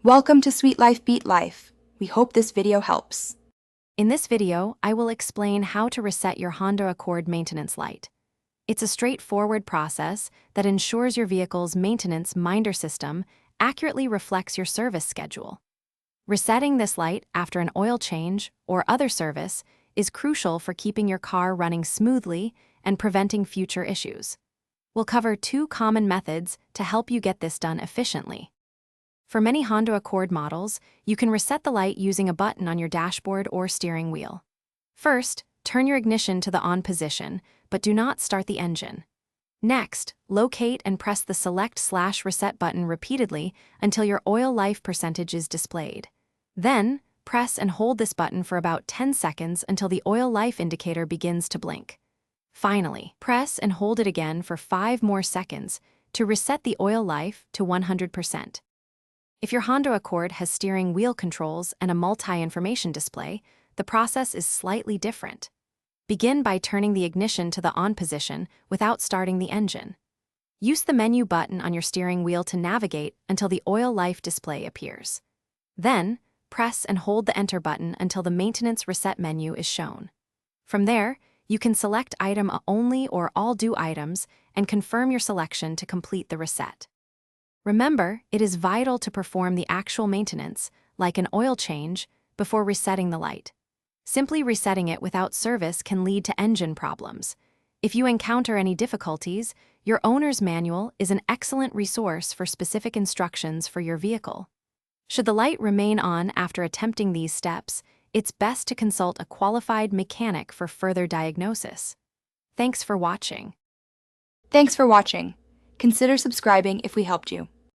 Welcome to Sweet Life Beat Life. We hope this video helps. In this video, I will explain how to reset your Honda Accord maintenance light. It's a straightforward process that ensures your vehicle's maintenance minder system accurately reflects your service schedule. Resetting this light after an oil change or other service is crucial for keeping your car running smoothly and preventing future issues. We'll cover two common methods to help you get this done efficiently. For many Honda Accord models, you can reset the light using a button on your dashboard or steering wheel. First, turn your ignition to the on position, but do not start the engine. Next, locate and press the Select/Reset button repeatedly until your oil life percentage is displayed. Then, press and hold this button for about 10 seconds until the oil life indicator begins to blink. Finally, press and hold it again for 5 more seconds to reset the oil life to 100%. If your Honda Accord has steering wheel controls and a multi-information display, the process is slightly different. Begin by turning the ignition to the on position without starting the engine. Use the menu button on your steering wheel to navigate until the oil life display appears. Then, press and hold the Enter button until the Maintenance Reset menu is shown. From there, you can select Item Only or All Due items and confirm your selection to complete the reset. Remember, it is vital to perform the actual maintenance, like an oil change, before resetting the light. Simply resetting it without service can lead to engine problems. If you encounter any difficulties, your owner's manual is an excellent resource for specific instructions for your vehicle. Should the light remain on after attempting these steps, it's best to consult a qualified mechanic for further diagnosis. Thanks for watching. Thanks for watching. Consider subscribing if we helped you.